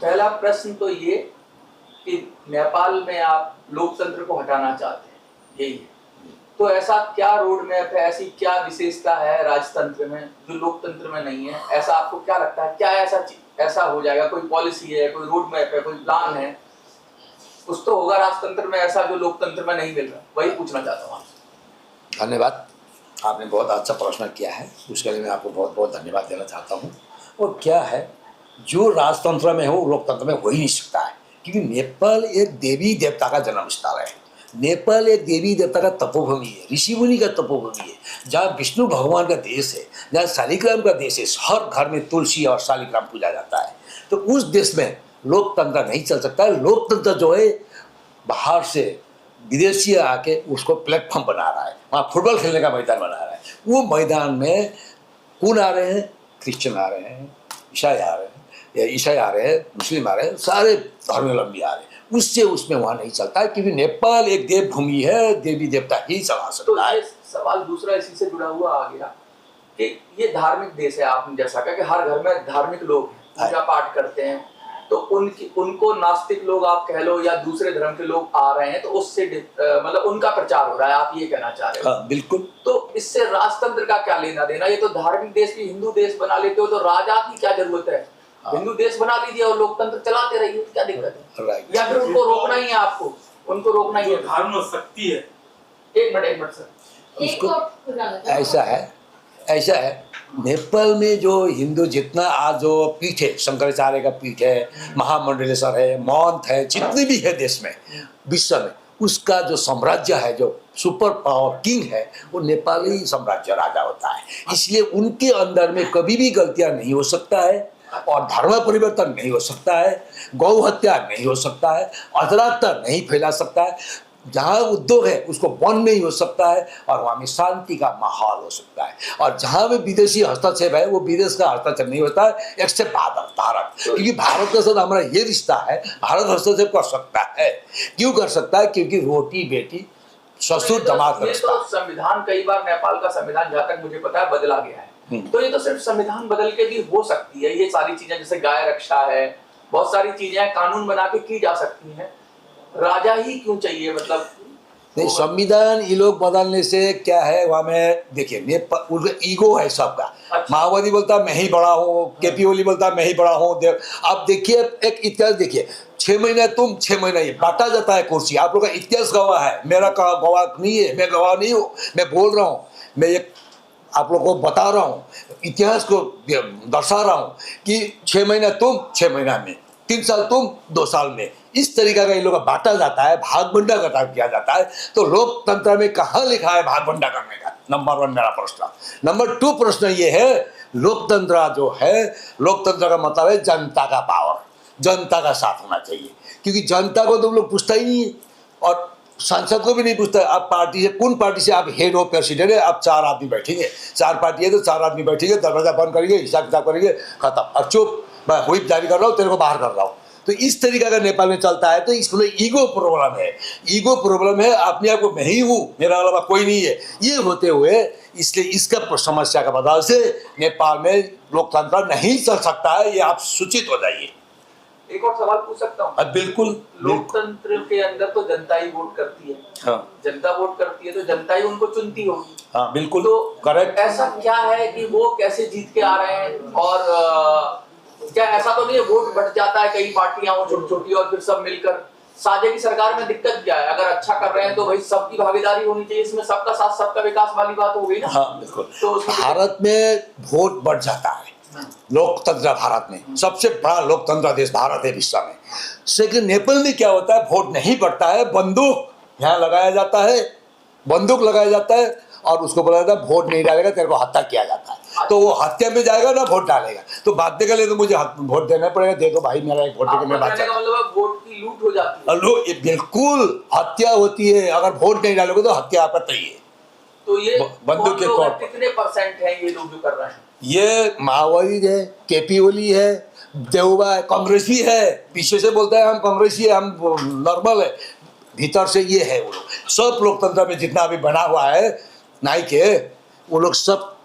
पहला प्रश्न तो ये कि नेपाल में आप लोकतंत्र को हटाना चाहते हैं, यही है। तो ऐसा क्या रोड मैप है, ऐसी क्या विशेषता है राजतंत्र में जो लोकतंत्र में नहीं है? ऐसा आपको क्या लगता है, क्या ऐसा हो जाएगा? कोई पॉलिसी है, कोई रोड मैप है, कोई प्लान है? कुछ तो होगा राजतंत्र में ऐसा जो लोकतंत्र में नहीं मिल रहा, वही पूछना चाहता हूँ आपसे। धन्यवाद, आपने बहुत अच्छा प्रश्न किया है, उसके लिए मैं आपको बहुत बहुत धन्यवाद देना चाहता हूँ। और क्या है, जो राजतंत्र में हो लोकतंत्र में हो ही नहीं सकता है, क्योंकि नेपाल एक देवी देवता का जन्म स्थल है। नेपाल एक देवी देवता का तपोभूमि है, ऋषि मुनि का तपोभूमि है, जहाँ विष्णु भगवान का देश है, जहाँ शालिग्राम का देश है। हर घर में तुलसी और शालिग्राम पूजा जाता है। तो उस देश में लोकतंत्र नहीं चल सकता है। लोकतंत्र जो है बाहर से विदेशी आके उसको प्लेटफॉर्म बना रहा है, वहाँ फुटबॉल खेलने का मैदान बना रहा है। वो मैदान में कौन आ रहे हैं? क्रिश्चियन आ रहे हैं, ईसाई आ रहे हैं, या ईसाई आ रहे हैं, मुस्लिम आ रहे हैं, सारे धर्मावलंबी आ रहे हैं। उससे उसमें वहाँ नहीं चलता है, क्योंकि नेपाल एक देवभूमि है, देवी देवता ही चला सकता है। तो सवाल दूसरा इसी से जुड़ा हुआ आ गया कि ये धार्मिक देश है, आपने जैसा कहा कि हर घर में धार्मिक लोग हैं, पूजा पाठ करते हैं, तो उनको नास्तिक लोग आप कह लो या दूसरे धर्म के लोग आ रहे हैं, तो उससे मतलब उनका प्रचार हो रहा है, आप ये कहना चाह रहे हो? हाँ, बिल्कुल। तो इससे राजतंत्र का क्या लेना देना? ये तो धार्मिक देश की हिंदू देश बना लेते हो, तो राजा की क्या जरूरत है? हिंदू देश बना लीजिए और लोकतंत्र चलाते रहिए, क्या दिक्कत है? या फिर उनको रोकना ही है? आपको उनको रोकना ही है? धर्म शक्ति है। एक मिनट सर, उसको ऐसा है नेपाल में जो हिंदू जितना आज जो पीठ है, शंकराचार्य का पीठ है, महामंडलेश्वर है, मौंत है, जितने भी है देश में, विश्व में, उसका जो साम्राज्य है, जो सुपर पावर किंग है, वो नेपाली साम्राज्य राजा होता है। इसलिए उनके अंदर में कभी भी गलतियां नहीं हो सकता है, और धर्म परिवर्तन नहीं हो सकता है, गौ हत्या नहीं हो सकता है, अराजकता नहीं फैला सकता है, जहाँ उद्योग है उसको बंद नहीं हो सकता है, और वहाँ में शांति का माहौल हो सकता है। और जहाँ में विदेशी हस्तक्षेप है, वो विदेश का हस्तक्षेप नहीं होता है, एक्सेप्ट भारत। क्योंकि भारत के साथ हमारा ये रिश्ता है, भारत हस्तक्षेप कर सकता है। क्यों कर सकता है? क्योंकि रोटी बेटी ससुर दामाद का रिश्ता। तो संविधान कई बार, नेपाल का संविधान जहाँ तक मुझे पता है बदला गया है, तो ये तो सिर्फ संविधान बदल के भी हो सकती है। ये सारी चीजें जैसे गाय रक्षा है, बहुत सारी चीजें कानून बना के की जा सकती हैं। राजा ही क्यों चाहिए? मतलब नहीं, संविधान ये लोग बदलने से क्या है, वहाँ में देखिए नेपाल उनका ईगो है सबका। अच्छा। माओवादी बोलता मैं ही बड़ा हूँ, केपी ओली बोलता मैं ही बड़ा हूँ। अब देखिए एक इतिहास देखिए, 6 महीने तुम 6 महीने ये बांटा जाता है कुर्सी। आप लोग का इतिहास गवाह है, मेरा गवाह नहीं है, मैं गवाह नहीं हूँ, मैं बोल रहा हूँ, मैं एक आप लोग को बता रहा हूँ, इतिहास को दर्शा रहा हूँ कि 6 महीना तुम 6 महीना में, 3 साल तुम 2 साल में, इस तरीका का ये लोग बांटा जाता है, भाग बंटा किया जाता है। तो लोकतंत्र में कहाँ लिखा है भाग बंटा करने का? नंबर 1 मेरा प्रश्न। नंबर 2 प्रश्न ये है, लोकतंत्र जो है, लोकतंत्र का मतलब है जनता का पावर, जनता का साथ होना चाहिए। क्योंकि जनता को तो लोग पूछता ही नहीं है, और सांसद को भी नहीं पूछता आप पार्टी से, कौन पार्टी से आप हेड हो, प्रेसिडेंट है, आप 4 आदमी बैठेंगे, 4 पार्टी है तो 4 आदमी बैठेंगे, दरवाजा बंद करेंगे, हिसाब किताब करेंगे, खत्म, और चुप, मैं व्हिप जारी कर रहा हूँ, तेरे को बाहर कर रहा हूँ। तो इस तरीका का नेपाल में चलता है। तो इसमें ईगो प्रॉब्लम है, ईगो प्रॉब्लम है, अपने आप को मैं ही हूँ, मेरा अलावा कोई नहीं है, ये होते हुए, इसलिए इसका समस्या का वजह से नेपाल में लोकतंत्र नहीं चल सकता है। ये आप सूचित हो जाइए। एक और सवाल पूछ सकता हूँ? बिल्कुल। लोकतंत्र के अंदर तो जनता ही वोट करती है। हाँ, जनता वोट करती है तो जनता ही उनको चुनती होगी। हाँ, बिल्कुल, तो करेक्ट। ऐसा क्या है कि वो कैसे जीत के आ रहे हैं? और क्या ऐसा तो नहीं है वोट बढ़ जाता है, कई पार्टियां हो छोटी छोटी और फिर सब मिलकर साझे की सरकार में दिक्कत क्या है? अगर अच्छा कर रहे हैं तो भाई सबकी भागीदारी होनी चाहिए, इसमें सबका साथ सबका विकास वाली बात हो गई ना। हाँ, बिल्कुल। तो भारत में वोट बढ़ जाता है, लोकतंत्र भारत में सबसे बड़ा लोकतंत्र देश भारत है विश्व में। लेकिन नेपाल में क्या होता है, वोट नहीं बढ़ता है, बंदूक यहाँ लगाया जाता है, बंदूक लगाया जाता है, और उसको बोला जाता है वोट नहीं डालेगा तेरे को हत्या किया जाता है। तो वो हत्या में जाएगा ना वोट डालेगा, तो बाध्य के लिए तो मुझे वोट देना पड़ेगा, दे दो भाई मेरा एक वोट देकर मैं बात करता हूं। मतलब वोट की लूट हो जाती है। बिल्कुल हत्या होती है, अगर वोट नहीं डालोगे तो हत्या आपत्ति है। तो ये बंदूक के तौर पर कितने % है ये लोग जो कर रहे हैं? ये माओवादी है, केपी ओली है, देवबा है, कांग्रेस भी है, पीछे से बोलता है हम कांग्रेसी है, हम नॉर्मल है, भीतर से ये है। वो लोग सब लोकतंत्र में जितना अभी बना हुआ है नाई के, वो लोग सब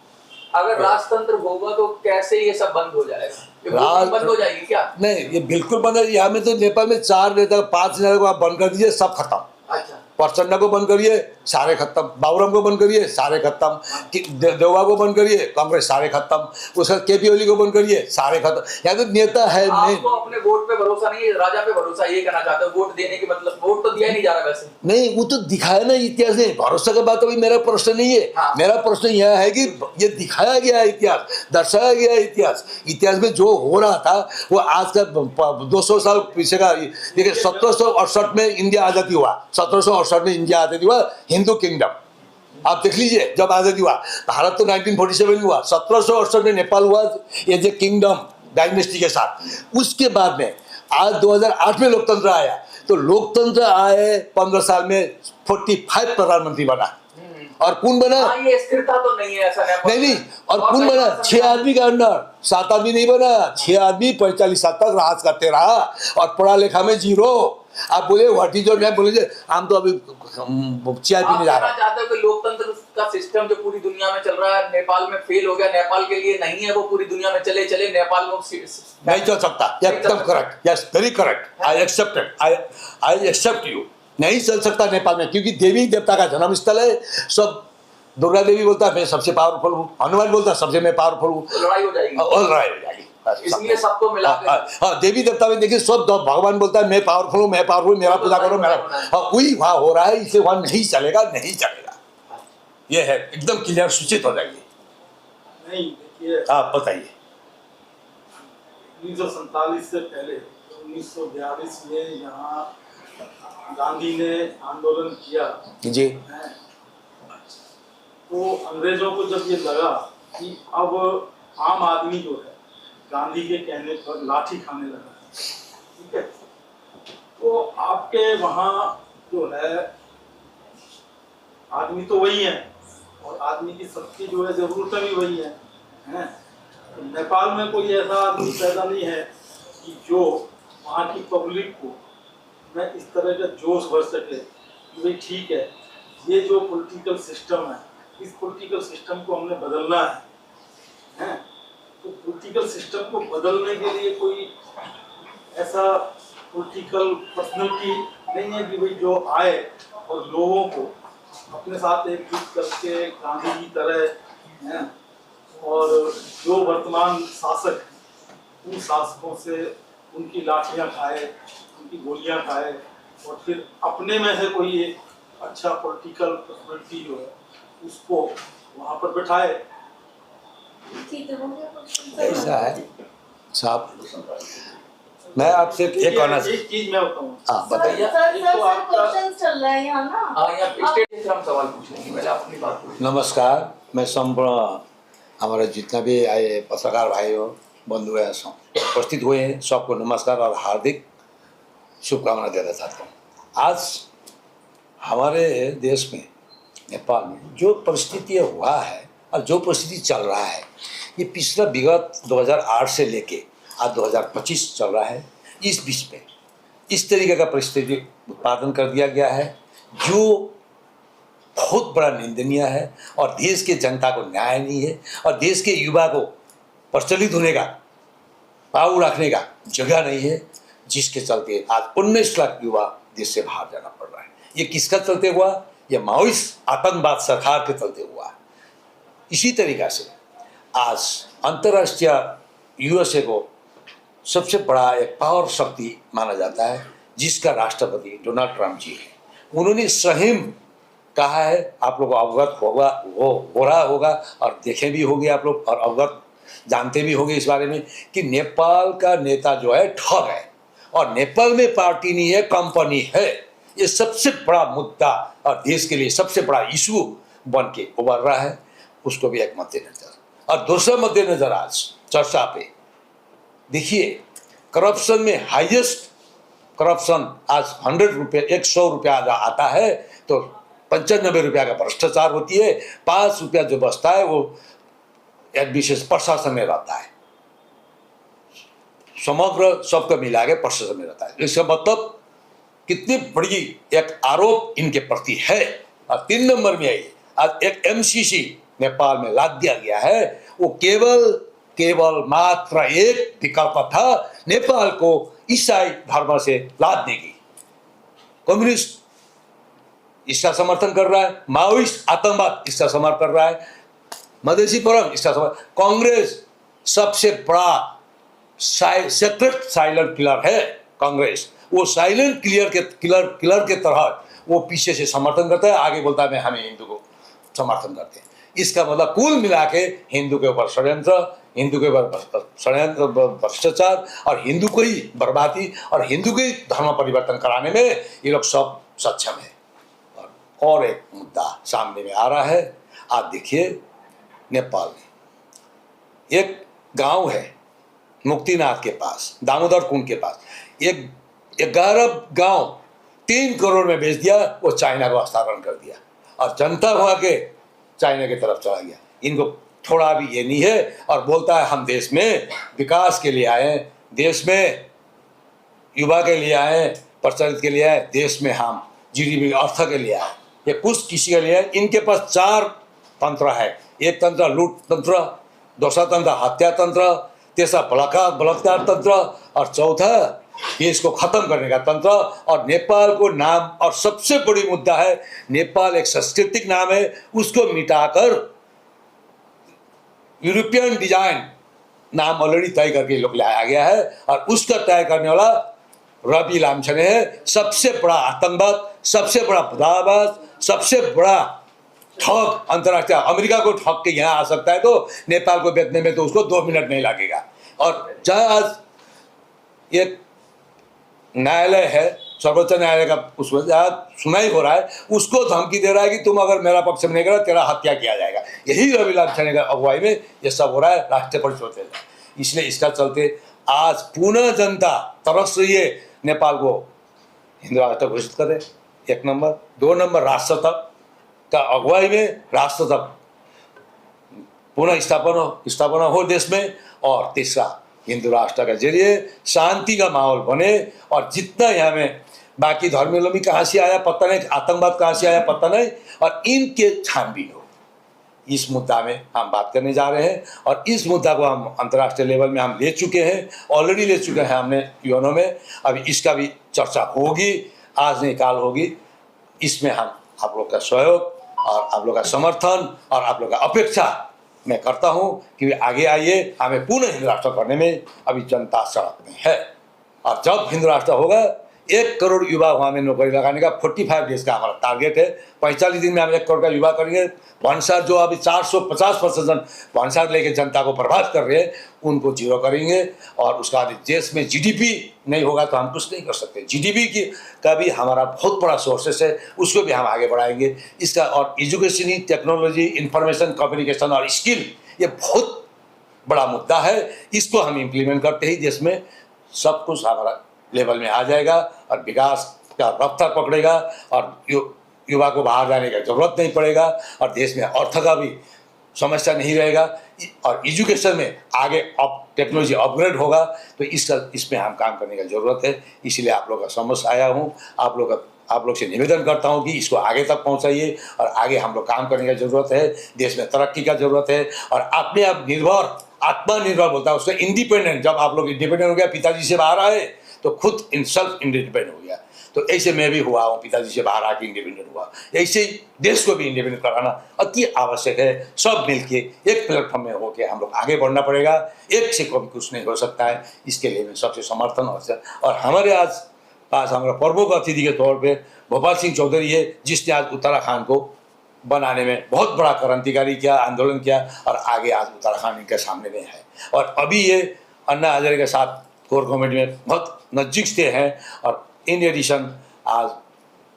अगर राजतंत्र होगा तो कैसे ये सब बंद हो जाएगा? ये राज- वोटिंग बंद हो जाएगी क्या? नहीं, ये बिल्कुल बंद है। यहाँ में तो नेपाल में 4 नेता 5 नेता को आप बंद कर दीजिए, सब खत्म। अच्छा, प्रचंड को बंद करिए, सारे खत्म। बाबूराम को बंद करिए, सारे खत्म। देवा को बंद करिए, कांग्रेस सारे खत्म। उसका केपी ओली को बंद करिए, सारे खत्म। यहाँ तो नेता है नहीं। आपको अपने वोट पे भरोसा नहीं है, राजा पे भरोसा, ये कहना चाहते हो? वोट देने के मतलब वोट तो दिया ही नहीं जा रहा वैसे। नहीं, वो तो दिखाया ना इतिहास ने। भरोसा का बात अभी मेरा प्रश्न नहीं है। हाँ। मेरा प्रश्न यह है कि ये दिखाया गया है इतिहास, दर्शाया गया है इतिहास। इतिहास में जो हो रहा था वो आज का 200 साल पीछे का। देखिए 1768 में इंडिया आज़ादी हुआ, 1768 में इंडिया आज़ादी हुआ, हिंदू किंगडम। आप देख लीजिए, जब आज़ादी हुआ, भारत तो 1947 में हुआ, 1768 में नेपाल हुआ एज ए किंगडम डायनेस्टी के साथ। उसके बाद में आज 2008 में लोकतंत्र आया। तो लोकतंत्र आए 15 साल में 45 प्रधानमंत्री बना। और कौन बना? हाँ, ये स्थिरता तो नहीं है ऐसा नेपाल नहीं, में। और कौन बना? 6 आदमी का अंडर, 7 आदमी नहीं बना, 6 आदमी 45 साल तक राज करते रहा और पढ़ा लिखा में 0। आप बोले व्हाट इज योर नेम, बोले हम तो अभी चाय आप पीने जा कहना रहे हैं। चाहते हो कि लोकतंत्र का सिस्टम जो पूरी दुनिया में चल रहा है नेपाल में फेल हो गया, नेपाल के लिए नहीं है, वो पूरी दुनिया में चले नेपाल में नहीं चल सकता। एकदम correct, yes, very correct. I accepted, I accept you. नहीं चल सकता नेपाल में, क्योंकि देवी देवता का जन्म स्थल है। सब दुर्गा देवी बोलता है मैं सबसे पावरफुल हूँ, हनुमान बोलता है सबसे मैं पावरफुल हूँ। लड़ाई हो जाएगी, और लड़ाई हो जाएगी। इसलिए सबको मिला के हाँ, देवी देवता में देखिए सब भगवान बोलता है मैं पावरफुल हूँ, मैं पावरफुल, मेरा पूजा करो, मेरा। हाँ, वही वहाँ हो रहा है, इससे वहाँ नहीं चलेगा, नहीं चलेगा। ये है एकदम क्लियर, सूचित हो जाएगी। नहीं, देखिए आप बताइए। 1947 से पहले 1942 में यहाँ गांधी ने आंदोलन किया जी। है, तो अंग्रेजों को जब ये लगा कि अब आम आदमी जो है गांधी के कहने पर लाठी खाने लगा, ठीक है, तो आपके वहाँ जो है आदमी तो वही है और आदमी की सबकी जो है जरूरतें भी वही हैं। तो नेपाल में कोई ऐसा आदमी पैदा नहीं है कि जो वहाँ की पब्लिक को में इस तरह का जोश भर सके कि भाई ठीक है, ये जो पॉलिटिकल सिस्टम है, इस पॉलिटिकल सिस्टम को हमने बदलना है। तो पॉलिटिकल सिस्टम को बदलने के लिए कोई ऐसा पॉलिटिकल पर्सनैलिटी नहीं है कि भाई जो आए और लोगों को अपने साथ एकजुट करके गांधी की तरह हैं और जो वर्तमान शासक उन शासकों से उनकी लाठियां खाए, उनकी गोलियां खाए और फिर अपने में से कोई एक अच्छा पॉलिटिकल पर्सनैलिटी जो है उसको वहाँ पर बैठाए। ऐसा है साहब। मैं आपसे एक कहना एक चीज मैं बताऊँ। हाँ बताइए। क्वेश्चंस चल रहे हैं यहाँ ना। हाँ, यहाँ स्टेट से हम सवाल पूछ लेंगे, पहले अपनी बात पूछ। नमस्कार, मैं संपूर्ण हमारे जितना भी आए पत्रकार भाई हो, बंधु है, उपस्थित हुए हैं, सबको नमस्कार और हार्दिक शुभकामना देना चाहता हूँ। आज हमारे देश में, नेपाल में जो परिस्थिति हुआ है और जो परिस्थिति चल रहा है, ये पिछला विगत 2008 से लेके आज 2025 चल रहा है। इस बीच में इस तरीके का परिस्थिति उत्पादन कर दिया गया है जो बहुत बड़ा निंदनीय है और देश के जनता को न्याय नहीं है और देश के युवा को प्रचलित होने का, पाव रखने का जगह नहीं है, जिसके चलते आज 19 लाख युवा देश से बाहर जाना पड़ रहा है। ये किसका चलते हुआ? ये माओइस्ट आतंकवाद सरकार के चलते हुआ। इसी तरीक़ा से आज अंतर्राष्ट्रीय यूएसए को सबसे बड़ा एक पावर शक्ति माना जाता है, जिसका राष्ट्रपति डोनाल्ड ट्रंप जी है। उन्होंने स्वयं कहा है, आप लोग अवगत होगा, हो रहा होगा और देखे भी होंगे आप लोग और अवगत जानते भी होंगे इस बारे में कि नेपाल का नेता जो है ठग है और नेपाल में पार्टी नहीं है, कंपनी है। ये सबसे बड़ा मुद्दा और देश के लिए सबसे बड़ा इशू बन के उभर रहा है, उसको भी एक मद्देनजर। और दूसरा मद्देनजर आज चर्चा पे देखिए, करप्शन में हाईएस्ट करप्शन आज 100 रुपये, 100 रुपया आता है तो 95 रुपया का भ्रष्टाचार होती है। 5 रुपया जो बचता है वो एक विशेष प्रशासन में रहता है, समग्र सबको मिला के प्रशासन में रहता है। इसका मतलब कितनी बड़ी एक आरोप इनके प्रति है। और 3 नंबर में आई आज एक एमसीसी नेपाल में लाद दिया गया है, वो केवल मात्र एक विकल्प था, नेपाल को ईसाई धर्म से लादने की। कम्युनिस्ट इसका समर्थन कर रहा है, माओइस्ट आतंकवाद इसका समर्थन कर रहा है, मधेसी फोरम इसका समर्थन, कांग्रेस सबसे बड़ा सेक्रेट साइलेंट किलर है कांग्रेस। वो साइलेंट किलर के तरह वो पीछे से समर्थन करता है, आगे बोलता है मैं हमें हिंदू को समर्थन करते हैं। इसका मतलब कुल मिला के हिंदू के ऊपर षड्यंत्र, हिंदू के ऊपर भ्रष्टाचार और हिंदू को ही बर्बादी और हिंदू के धर्म परिवर्तन कराने में ये लोग सब सक्षम है। और एक मुद्दा सामने में आ रहा है, आप देखिए नेपाल में एक गांव है मुक्तिनाथ के पास, दामोदर कुंड के पास, एक 11 गांव 3 करोड़ में बेच दिया, वो चाइना को हस्तांतरण कर दिया और जनता हुआ के चाइना की तरफ चला गया। इनको थोड़ा भी ये नहीं है और बोलता है हम देश में विकास के लिए आए, देश में युवा के लिए आए, प्रचलित के लिए आए, देश में हम जीडीपी अर्थ के लिए आए, ये कुछ किसी के लिए। इनके पास 4 तंत्र है, एक तंत्र लूट तंत्र, दूसरा तंत्र हत्या तंत्र, तीसरा बलात्कार तंत्र और चौथा देश को खत्म करने का तंत्र। और नेपाल को नाम, और सबसे बड़ी मुद्दा है नेपाल एक सांस्कृतिक नाम है, उसको मिटाकर यूरोपियन डिजाइन नाम ऑलरेडी तय करके लोग लाया गया है और उसका तय करने वाला रवि लामछाने है। सबसे बड़ा आतंकवाद, सबसे बड़ा बुदाबाज, सबसे बड़ा ठग अंतर्राष्ट्रीय। अमेरिका को ठग के यहाँ आ सकता है तो नेपाल को बेचने में तो उसको 2 मिनट नहीं लगेगा। और जहाँ आज एक न्यायालय है, सर्वोच्च न्यायालय का, उसमें सुनाई हो रहा है, उसको धमकी दे रहा है कि तुम अगर मेरा पक्ष में नहीं करा तेरा हत्या किया जाएगा। यही रवि लामछाने का अगुवाई में ये सब हो रहा है राष्ट्रीय परिषद में। इसलिए इसका चलते आज पुनः जनता तरस रही है नेपाल को हिंदू राष्ट्र घोषित करे, 1 नंबर। 2 नंबर राष्ट्र तक का अगुवाई में राष्ट्र तक पुनः स्थापना हो देश में। और तीसरा हिंदू राष्ट्र के जरिए शांति का माहौल बने और जितना यहाँ में बाकी धर्मावलंबी कहाँ से आया पता नहीं, आतंकवाद कहाँ से आया पता नहीं, और इनके छानबीन हो। इस मुद्दा में हम बात करने जा रहे हैं और इस मुद्दा को हम अंतर्राष्ट्रीय लेवल में हम ले चुके हैं, ऑलरेडी ले चुके हैं हमने यूएनओ में। अभी इसका भी चर्चा होगी, आज नहीं काल होगी। इसमें हम आप लोग का सहयोग और आप लोग का समर्थन और आप लोग का अपेक्षा मैं करता हूं कि आगे आइए, हमें पुनः हिंदू राष्ट्र करने में अभी जनता सड़क में है। और जब हिंदू राष्ट्र होगा 1 करोड़ युवा वहाँ में नौकरी लगाने का 45 डेज का हमारा टारगेट है। 45 दिन में हम 1 करोड़ का युवा करेंगे। भानसार जो अभी 450% जन भानसार लेके जनता को बर्बाद कर रहे हैं उनको जीरो करेंगे। और उसका बाद देश में जीडीपी नहीं होगा तो हम कुछ नहीं कर सकते। जीडीपी की का भी हमारा बहुत बड़ा सोर्सेस है, उसको भी हम आगे बढ़ाएंगे। इसका और एजुकेशन, टेक्नोलॉजी, इंफॉर्मेशन, कम्युनिकेशन और स्किल, ये बहुत बड़ा मुद्दा है। इसको हम इम्प्लीमेंट करते ही देश में सब कुछ हमारा लेवल में आ जाएगा और विकास का रफ्तार पकड़ेगा और युवा को बाहर जाने की जरूरत नहीं पड़ेगा और देश में अर्थ का भी समस्या नहीं रहेगा। और एजुकेशन में आगे टेक्नोलॉजी अपग्रेड होगा तो इसमें हम काम करने की ज़रूरत है। इसलिए आप लोग का समझ आया हूँ, आप लोग से निवेदन करता हूँ कि इसको आगे तक पहुँचाइए और आगे हम लोग काम करने की ज़रूरत है। देश में तरक्की का ज़रूरत है और अपने आप निर्भर, आत्मनिर्भर बोलता है उसको, इंडिपेंडेंट। जब आप लोग इंडिपेंडेंट हो गया, पिताजी से बाहर आए तो खुद सेल्फ इंडिपेंडेंट हो गया। तो ऐसे मैं भी हुआ हूँ, पिताजी से बाहर आके इंडिपेंडेंट हुआ। ऐसे ही देश को भी इंडिपेंडेंट कराना अति आवश्यक है। सब मिलके एक प्लेटफॉर्म में होके हम लोग आगे बढ़ना पड़ेगा। एक से कभी कुछ नहीं हो सकता है। इसके लिए मैं सबसे समर्थन और हमारे आज पास हमारा प्रमुख अतिथि के तौर पे भोपाल सिंह चौधरी है, जिसने आज उत्तराखंड को बनाने में बहुत बड़ा क्रांतिकारी किया, आंदोलन किया और आगे आज उत्तराखंड इनके सामने में है। और अभी ये अन्ना हजारे के साथ कोर कमेटी में बहुत नज़दीक से हैं। और इन एडिशन आज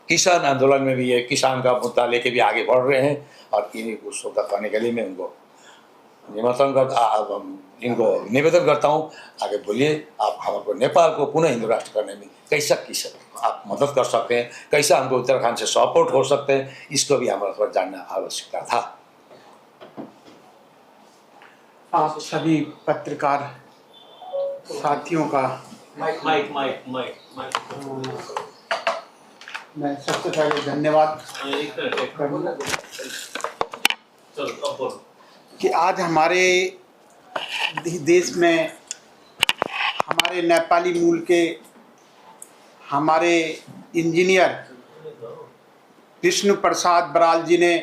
किसान आंदोलन में भी ये किसान का मुद्दा लेके भी आगे बढ़ रहे हैं। और इन्हीं को सौदा करने के लिए मैं उनको इनको निवेदन करता हूँ, आगे बोलिए। आप हमको नेपाल को पुनः हिंदू राष्ट्र करने में कैसा आप मदद कर सकते हैं, कैसा हमको उत्तराखंड से सपोर्ट हो सकते हैं, इसको भी हमारा थोड़ा जानना आवश्यकता था। आप सभी पत्रकार साथियों का माइक मैं सबसे पहले धन्यवाद चलो। कि आज हमारे देश में हमारे नेपाली मूल के हमारे इंजीनियर विष्णु प्रसाद बराल जी ने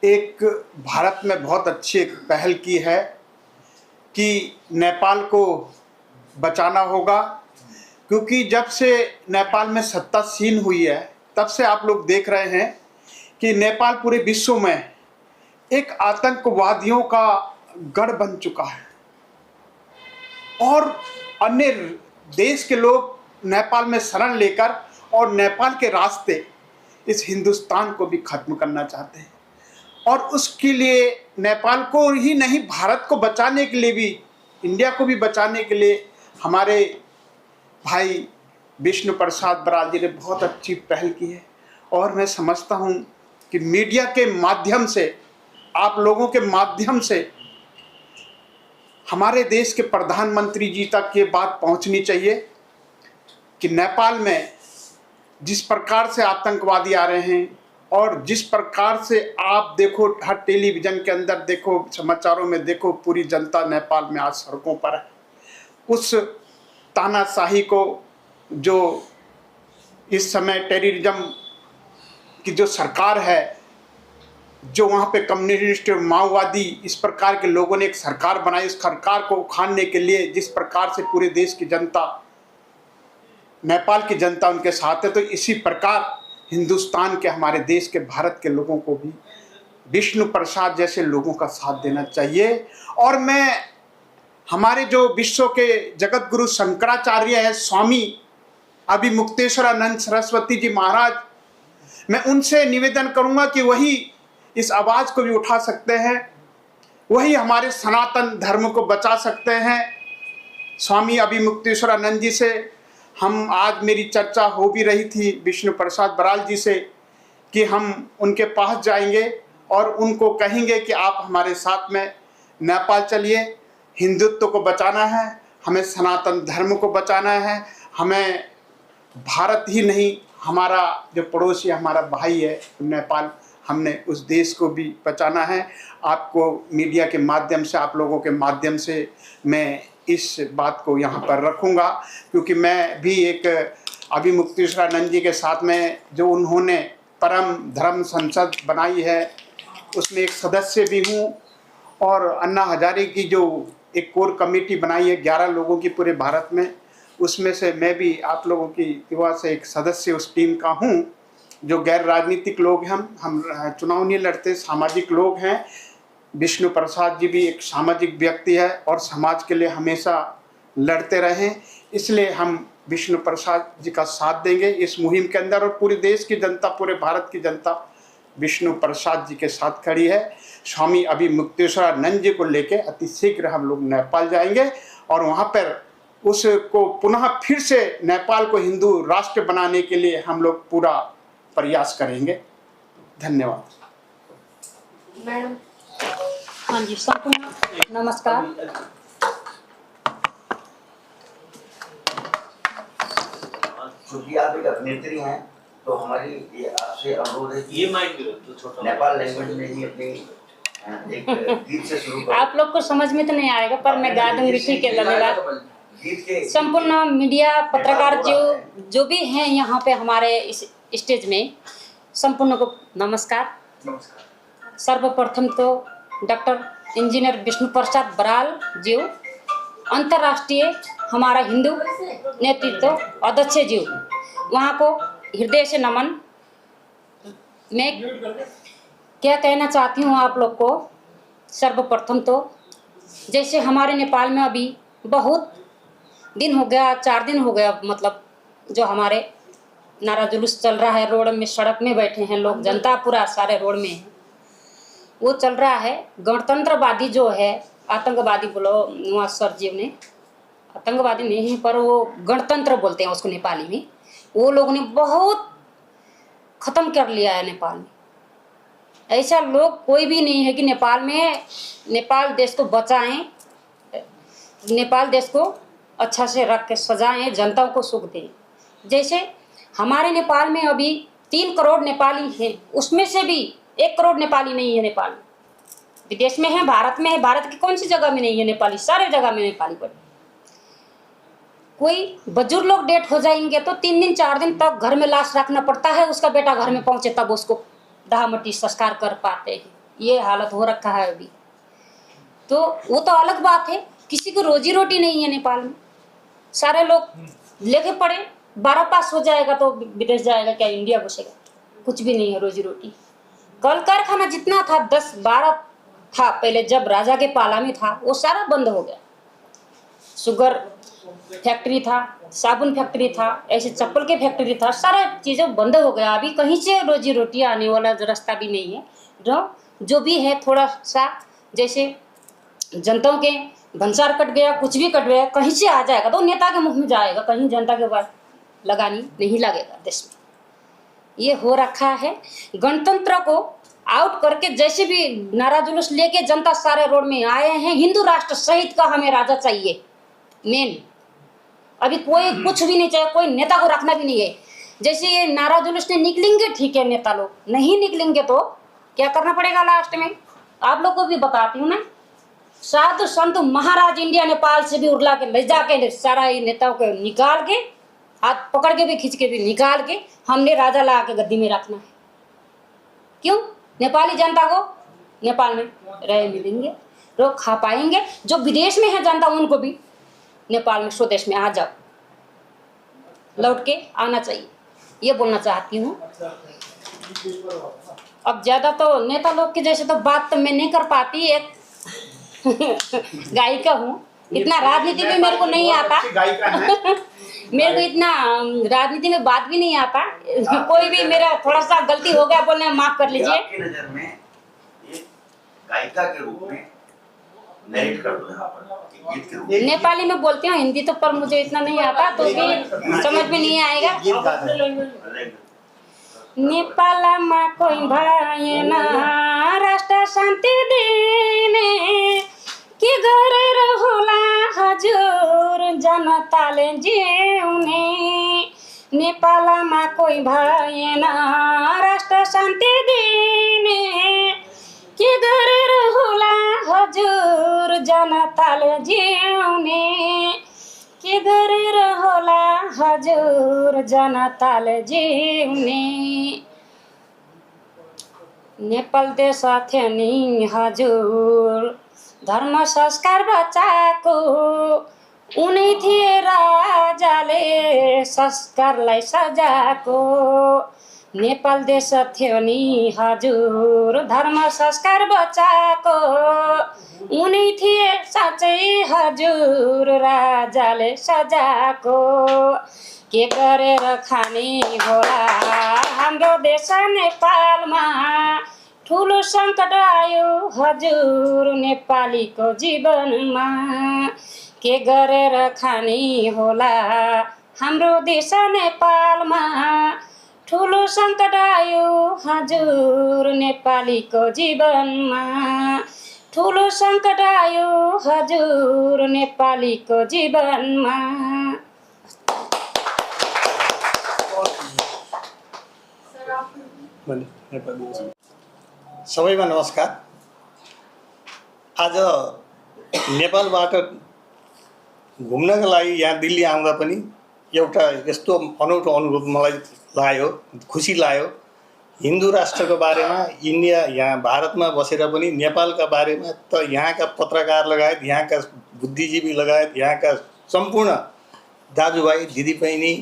एक भारत में बहुत अच्छी एक पहल की है कि नेपाल को बचाना होगा, क्योंकि जब से नेपाल में सत्तासीन हुई है तब से आप लोग देख रहे हैं कि नेपाल पूरे विश्व में एक आतंकवादियों का गढ़ बन चुका है और अन्य देश के लोग नेपाल में शरण लेकर और नेपाल के रास्ते इस हिंदुस्तान को भी खत्म करना चाहते हैं। और उसके लिए नेपाल को ही नहीं, भारत को बचाने के लिए भी, इंडिया को भी बचाने के लिए हमारे भाई विष्णु प्रसाद बराल जी ने बहुत अच्छी पहल की है। और मैं समझता हूँ कि मीडिया के माध्यम से, आप लोगों के माध्यम से हमारे देश के प्रधानमंत्री जी तक ये बात पहुंचनी चाहिए कि नेपाल में जिस प्रकार से आतंकवादी आ रहे हैं और जिस प्रकार से आप देखो, हर टेलीविज़न के अंदर देखो, समाचारों में देखो, पूरी जनता नेपाल में आज सड़कों पर है। उस तानाशाही को जो इस समय टेररिज्म की जो सरकार है, जो वहाँ पे कम्युनिस्ट माओवादी इस प्रकार के लोगों ने एक सरकार बनाई, उस सरकार को उखाड़ने के लिए जिस प्रकार से पूरे देश की जनता, नेपाल की जनता उनके साथ है, तो इसी प्रकार हिंदुस्तान के, हमारे देश के, भारत के लोगों को भी विष्णु प्रसाद जैसे लोगों का साथ देना चाहिए। और मैं हमारे जो विश्व के जगत गुरु शंकराचार्य है, स्वामी अभिमुक्तेश्वरानंद सरस्वती जी महाराज, मैं उनसे निवेदन करूंगा कि वही इस आवाज़ को भी उठा सकते हैं, वही हमारे सनातन धर्म को बचा सकते हैं। स्वामी अभिमुक्तेश्वरानंद जी से हम आज, मेरी चर्चा हो भी रही थी विष्णु प्रसाद बराल जी से, कि हम उनके पास जाएंगे और उनको कहेंगे कि आप हमारे साथ में नेपाल चलिए, हिंदुत्व को बचाना है, हमें सनातन धर्म को बचाना है, हमें भारत ही नहीं, हमारा जो पड़ोसी हमारा भाई है नेपाल, हमने उस देश को भी बचाना है। आपको मीडिया के माध्यम से, आप लोगों के माध्यम से मैं इस बात को यहाँ पर रखूँगा, क्योंकि मैं भी एक अभिमुक्तेश्वरानंद जी के साथ में जो उन्होंने परम धर्म संसद बनाई है उसमें एक सदस्य भी हूँ, और अन्ना हजारे की जो एक कोर कमेटी बनाई है 11 लोगों की पूरे भारत में, उसमें से मैं भी आप लोगों की युवा से एक सदस्य उस टीम का हूँ। जो गैर राजनीतिक लोग हैं, हम चुनाव नहीं लड़ते, सामाजिक लोग हैं। विष्णु प्रसाद जी भी एक सामाजिक व्यक्ति है और समाज के लिए हमेशा लड़ते रहे, इसलिए हम विष्णु प्रसाद जी का साथ देंगे इस मुहिम के अंदर। और पूरे देश की जनता, पूरे भारत की जनता विष्णु प्रसाद जी के साथ खड़ी है। स्वामी अभिमुक्तेश्वरानंद जी को लेके अति शीघ्र हम लोग नेपाल जाएंगे और वहाँ पर उसको पुनः फिर से नेपाल को हिंदू राष्ट्र बनाने के लिए हम लोग पूरा प्रयास करेंगे। धन्यवाद। मैडम, हाँ जी, संपूर्ण नमस्कार। क्योंकि आप एक अभिनेत्री हैं तो हमारी ये आपसे अनुरोध है कि नेपाल लैंग्वेज में ही अपनी एक गीत से शुरू करें। आप लोग को समझ में तो नहीं आएगा पर मैं गा दूंगी, ठीक है, धन्यवाद। संपूर्ण मीडिया पत्रकार जो भी हैं यहाँ पे हमारे इस स्टेज में, संपूर्ण को नमस्कार। सर्वप्रथम तो डॉक्टर इंजीनियर विष्णु प्रसाद बराल जी, अंतर्राष्ट्रीय हमारा हिंदू नेतृत्व अध्यक्ष जी, वहाँ को हृदय से नमन। मैं क्या कहना चाहती हूँ आप लोग को, सर्वप्रथम तो जैसे हमारे नेपाल में अभी बहुत दिन हो गया, 4 दिन हो गया, मतलब जो हमारे नारा जुलूस चल रहा है, रोड में, सड़क में बैठे हैं लोग, जनता पूरा सारे रोड में है, वो चल रहा है। गणतंत्रवादी जो है, आतंकवादी बोलो वहाँ सर जी ने, आतंकवादी नहीं है पर वो गणतंत्र बोलते हैं उसको नेपाली में, वो लोग ने बहुत ख़त्म कर लिया है नेपाल में। ऐसा लोग कोई भी नहीं है कि नेपाल में, नेपाल देश को बचाएं, नेपाल देश को अच्छा से रख के सजाएं, जनता को सुख दें। जैसे हमारे नेपाल में अभी 3 करोड़ नेपाली हैं, उसमें से भी 1 करोड़ नेपाली नहीं है नेपाल में। विदेश में है, भारत में है, भारत की कौन सी जगह में नहीं है नेपाली, सारे जगह में नेपाली पढ़े। कोई बुजुर्ग लोग डेथ हो जाएंगे तो 3 दिन 4 दिन तक घर में लाश रखना पड़ता है, उसका बेटा घर में पहुंचे तब उसको दाह मट्टी संस्कार कर पाते हैं। ये हालत हो रखा है अभी। तो वो तो अलग बात है, किसी को रोजी रोटी नहीं है नेपाल में। सारे लोग लेके पड़े, 12 पास हो जाएगा तो विदेश जाएगा क्या, इंडिया घुसेगा, कुछ भी नहीं है रोजी रोटी। कल कारखाना जितना था 10-12 था पहले, जब राजा के पाला में था, वो सारा बंद हो गया। शुगर फैक्ट्री था, साबुन फैक्ट्री था, ऐसे चप्पल के फैक्ट्री था, सारा चीज़ें बंद हो गया। अभी कहीं से रोजी रोटी आने वाला रास्ता भी नहीं है। जो भी है थोड़ा सा, जैसे जनताओं के भंसार कट गया, कुछ भी कट गया, कहीं से आ जाएगा तो नेता के मुंह में जाएगा, कहीं जनता के पास लगानी नहीं लगेगा देश में। ये हो रखा है। गणतंत्र को आउट करके जैसे भी नारा जुलूस लेके जनता सारे रोड में आए हैं। हिंदू राष्ट्र सहित का हमें राजा चाहिए मेन। अभी कोई कुछ भी नहीं चाहिए, कोई नेता को रखना भी नहीं है। जैसे ये नारा जुलूस ने निकलेंगे ठीक है, नेता लोग नहीं निकलेंगे तो क्या करना पड़ेगा लास्ट में, आप लोग को भी बताती हूँ ना। साधु संत महाराज इंडिया नेपाल से भी उड़ला के ले जाके सारा ये नेताओं को निकाल के, हाथ पकड़ के भी खींच के भी निकाल के हमने राजा ला के गद्दी में रखना है। क्यों? नेपाली जनता को नेपाल में रह मिलेंगे, लोग खा पाएंगे। जो विदेश में है जनता उनको भी नेपाल में स्वदेश में आ जाओ, लौट के आना चाहिए, ये बोलना चाहती हूँ। अब ज़्यादा तो नेता लोग के जैसे तो बात तो मैं नहीं कर पाती, एक गायिका हूँ, इतना राजनीति में मेरे को नहीं आता। मेरे को इतना राजनीति में बात भी नहीं आता। कोई भी मेरा थोड़ा सा गलती हो गया बोलने माफ कर लीजिए। आपकी नजर में एक गायिका के रूप में नरेट कर दो यहाँ पर, गीत के रूप में। नेपाली में बोलती हूँ, हिंदी तो पर मुझे इतना नहीं आता, तो भी समझ में नहीं आएगा। नेपालमा कोही भएन राष्ट्र शान्ति दिने, के गरेर होला हजुर जनताले जिउने। नेपालमा कोही भएन राष्ट्र शान्ति दिने, के गरेर होला हजुर जनताले जिउने। के गरेर होला हजुर जनताले जिउने। नेपाल देश थियो नि हजुर धर्म संस्कार बचाएको, उनी थिए राजाले संस्कारलाई सजाएको। नेपाल देश थियो नि हजुर धर्म संस्कार बचाएको, उनी थिए साँच्चै हजुर राजाले सजाएको। के गरेर खाने होला हाम्रो देश नेपालमा, ठुलो सङ्कट आयो हजुर नेपालीको जीवनमा। के गरेर खाने होला हाम्रो देश नेपालमा, ठुलो सङ्कट आयो हजुर नेपालीको जीवनमा। ठुलो सङ्कट आयो हजुर नेपालीको जीवनमा। सबैमा नमस्कार। आज नेपालबाट घुम्नका लागि यहाँ दिल्ली आउँदा पनि एउटा यस्तो अनौठो अनुभव मलाई लाग्यो, खुसी लाग्यो। हिन्दू राष्ट्रको बारेमा इन्डिया यहाँ भारतमा बसेर पनि नेपालका बारेमा त यहाँका पत्रकार लगायत, यहाँका बुद्धिजीवी लगायत, यहाँका सम्पूर्ण दाजुभाइ दिदीबहिनी,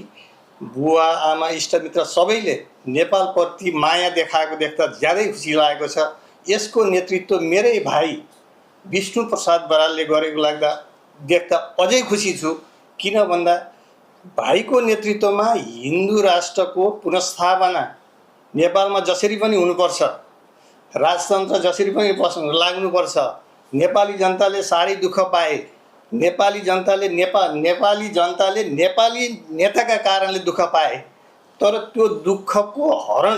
बुवा आमा इष्टमित्र सबैले नेपालप्रति माया देखाएको देख्दा ज्यादै खुसी लागेको छ। यसको नेतृत्व मेरै भाइ विष्णु प्रसाद बरालले गरेको देख्दा अझै खुसी छु। किन भन्दा भाइको नेतृत्वमा हिन्दू राष्ट्रको पुनर्स्थापना नेपालमा जसरी पनि हुनुपर्छ, राजतन्त्र जसरी पनि लाग्नुपर्छ। नेपाली जनताले साह्रै दुःख पाए, नेपाली जनताले नेपाली नेताका कारणले दुःख पाए। तर त्यो दुःखको हरण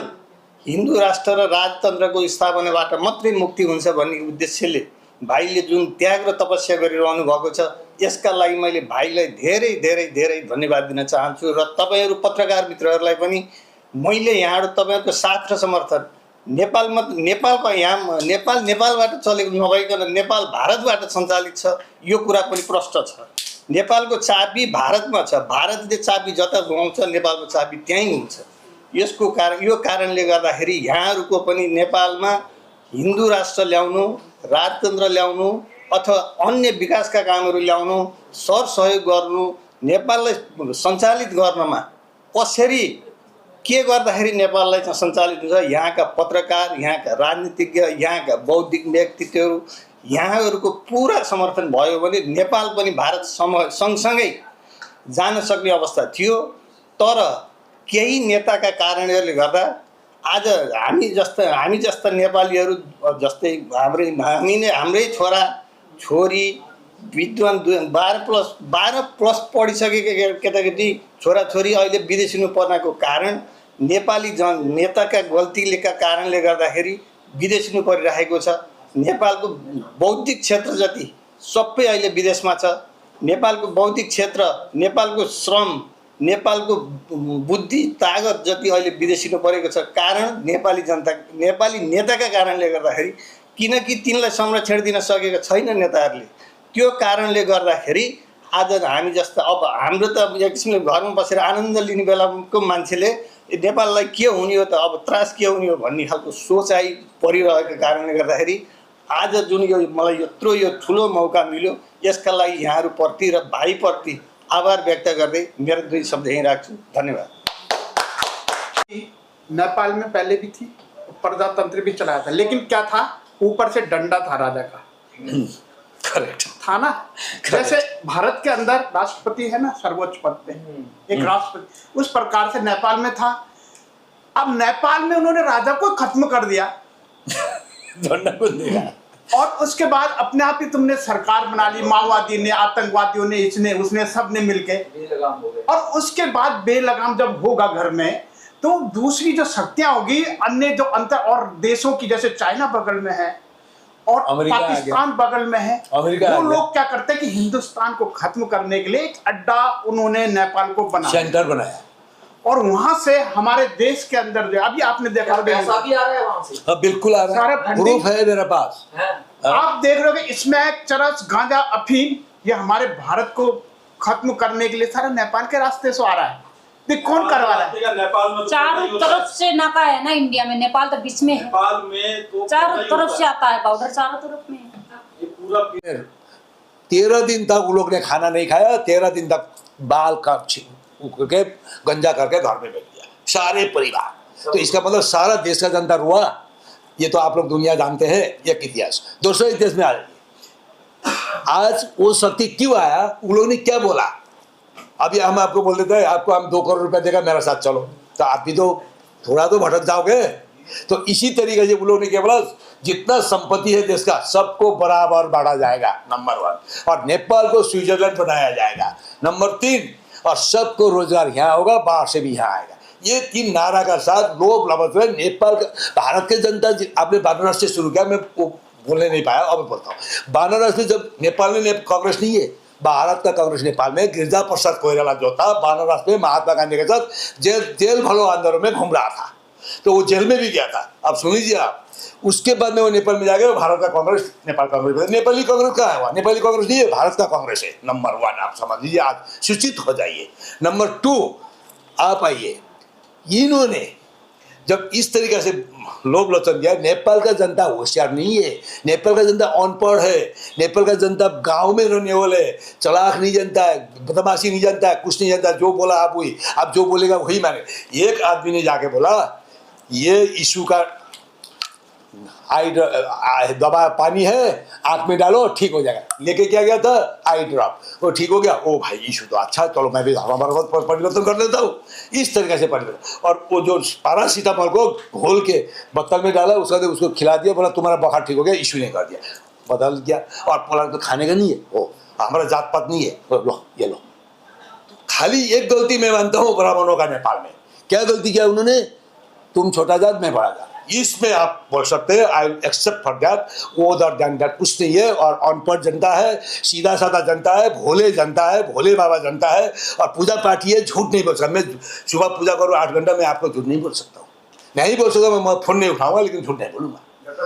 हिन्दू राष्ट्र र राजतन्त्रको स्थापनाबाट मात्रै मुक्ति हुन्छ भन्ने उद्देश्यले भाइले जुन त्याग र तपस्या गरिरहनु भएको छ, यसका लागि मैले भाइलाई धेरै धेरै धेरै धन्यवाद दिन चाहन्छु। र तपाईहरू पत्रकार मित्रहरूलाई पनि मैले यहाँबाट तपाईहरूको साथ र समर्थन नेपालमा नेपालको यहाँ नेपालबाट चलेको नभइकन नेपाल भारतबाट सञ्चालित छ, यो कुरा पनि प्रष्ट छ। नेपालको चाबी भारतमा छ, भारतले चाबी जता घुमाउँछ नेपालको चाबी त्यहीँ हुन्छ। यसको कारण यो कारणले गर्दाखेरि यहाँहरूको पनि नेपालमा हिन्दू राष्ट्र ल्याउनु, राजतन्त्र ल्याउनु अथवा अन्य विकासका कामहरू ल्याउनु, सरसहयोग गर्नु, नेपाललाई सञ्चालित गर्नमा कसरी के गर्दाखेरि नेपाललाई सञ्चालित हुन्छ, यहाँका पत्रकार, यहाँका राजनीतिज्ञ, यहाँका बौद्धिक व्यक्तित्वहरू, यहाँहरूको पुरा समर्थन भयो भने नेपाल पनि भारत सँगसँगै जान सक्ने अवस्था थियो। तर केही नेताका कारणहरूले गर्दा आज हामी जस्ता नेपालीहरू जस्तै हाम्रै छोरा छोरी विद्वान 12+ पढिसकेका केटाकेटी छोराछोरी अहिले विदेशिनु पर्नको कारण नेपाली नेताका गल्तीका कारणले गर्दाखेरि विदेशिनु परिरहेको छ। नेपालको बौद्धिक क्षेत्र जति सबै अहिले विदेशमा छ। नेपालको बौद्धिक क्षेत्र, नेपालको श्रम, नेपालको बुद्धि तागत जति अहिले विदेशिनु परेको छ। कारण नेपाली नेताका कारणले गर्दाखेरि, किनकि तिनलाई संरक्षण दिन सकेको छैन नेताहरूले। त्यो कारणले गर्दाखेरि आज हामी जस्ता अब हाम्रो त एक किसिमले घरमा बसेर आनन्द लिने बेलाको मान्छेले नेपाललाई के हुने हो त, अब त्रास के हुने हो भन्ने खालको सोचाइ परिरहेको कारणले गर्दाखेरि आज जुन यो मलाई यत्रो यो ठुलो मौका मिल्यो, यसका लागि यहाँहरूप्रति र भाइप्रति आभार व्यक्त गर्दै मेरो 2 शब्द यहीँ राख्छु। धन्यवाद। नेपाल में पहले भी थी, प्रजातंत्र भी चलाया था, लेकिन क्या था, ऊपर से डंडा था राजा का। करेक्ट था ना। जैसे भारत के अंदर राष्ट्रपति है ना सर्वोच्च पद पे, एक राष्ट्रपति, उस प्रकार से नेपाल में था। अब नेपाल में उन्होंने राजा को खत्म कर दिया डंडा को दिया, और उसके बाद अपने आप ही तुमने सरकार बना ली, माओवादी ने, आतंकवादियों ने, इसने उसने सब ने मिलके, और उसके बाद बेलगाम जब होगा घर में, तो दूसरी जो शक्तियां होगी, अन्य जो अंतर और देशों की, जैसे चाइना बगल में है और पाकिस्तान बगल में है, वो लोग क्या करते हैं कि हिंदुस्तान को खत्म करने के लिए एक अड्डा उन्होंने नेपाल को बनाया, सेंटर बनाया, और वहां से हमारे देश के अंदर जो अभी आपने देखा पैसा भी आ रहा है वहां से। हाँ बिल्कुल आ रहा है, प्रूफ है मेरे पास। आप देख रहे हो कि स्मैक, चरस, गांजा, अफीम, ये हमारे भारत को खत्म करने के लिए सारा नेपाल के रास्ते से आ रहा है। कौन करवा रहा है? नेपाल में तो चारों तरफ से नाका है ना इंडिया में, नेपाल तो बीच में है। नेपाल में तो चारों तरफ से आता है पाउडर, चारों तरफ में ये पूरा 13 दिन तक वो लोग ने खाना नहीं खाया, 13 दिन तक बाल करके गंजा करके घर में बैठ गया सारे परिवार। तो इसका मतलब सारा देश का जनता रुआ। ये तो आप लोग दुनिया जानते हैं एक इतिहास। दूसरे इतिहास में आ जाइए, आज वो शक्ति क्यों आया, उन लोगों ने क्या बोला। अभी हम आपको बोल देते हैं आपको हम 2 करोड़ रुपया देगा मेरा साथ चलो, तो आप भी तो थोड़ा तो भटक जाओगे। तो इसी तरीके से उन लोगों ने क्या बोला, जितना संपत्ति है देश का सबको बराबर बांटा जाएगा, नंबर 1, और नेपाल को स्विट्जरलैंड बनाया जाएगा, नंबर 3, और सबको रोजगार यहाँ होगा, बाहर से भी यहाँ आएगा। ये 3 नारा का साथ लोग लबस में नेपाल का, भारत के जनता, आपने बनारस से शुरू किया, मैं वो बोलने नहीं पाया, अब बोलता हूँ। बनारस में जब नेपाल में कांग्रेस नहीं है, भारत का कांग्रेस नेपाल में गिरिजा प्रसाद कोइराला जो था बनारस में महात्मा गांधी के साथ जेल भलो आंदोलन में घूम रहा था, तो वो जेल में भी गया था। अब सुन लीजिए आप, उसके बाद में वो नेपाल में जाके भारत का कांग्रेस, नेपाल कांग्रेस, नेपाली कांग्रेस कहाँ है, वहाँ नेपाली कांग्रेस नहीं है, भारत का कांग्रेस है। नंबर 1 आप समझ लीजिए, आज सूचित हो जाइए। नंबर 2 आप आइए, इन्होंने जब इस तरीके से लोभ लोचन दिया, नेपाल का जनता होशियार नहीं है, नेपाल का जनता अनपढ़ है, नेपाल का जनता गांव में रहने वाले, चलाक नहीं जानता है, बदमाशी नहीं जानता है, कुछ नहीं जानता, जो बोला आप वही, आप जो बोलेगा वही माने। एक आदमी ने जाके बोला ये इशू का दवा पानी है, आँख में डालो ठीक हो जाएगा, लेके क्या गया था आई ड्रॉप, वो ठीक हो गया। ओ भाई इशू तो अच्छा, चलो मैं भी हमारा परिवर्तन कर लेता हूँ, इस तरीके से परिवर्तन। और वो जो पैरासीटामोल को घोल के बोतल में डाला, उसको खिला दिया, बोला तुम्हारा बुखार ठीक हो गया, इशू नहीं कर दिया, बदल गया। और बोला तो खाने का नहीं है, वो हमारा जात पात नहीं है, लो ये लो। खाली एक गलती मैं मानता हूँ ब्राह्मणों का नेपाल में, क्या गलती किया उन्होंने, तुम छोटा जात मैं बड़ा जात, इसमें आप बोल सकते हैं आई एक्सेप्ट फॉर दैट, वो अदर देन दैट कुछ नहीं है। और अनपढ़ जनता है, सीधा साधा जनता है, भोले जनता है, भोले बाबा जनता है, और पूजा पाठ ये झूठ नहीं बोल सकता। मैं सुबह पूजा करूँ 8 घंटा, मैं आपको झूठ नहीं बोल सकता हूँ, नहीं बोल सकता मैं फोन नहीं उठाऊंगा लेकिन झूठ नहीं बोलूंगा। डॉक्टर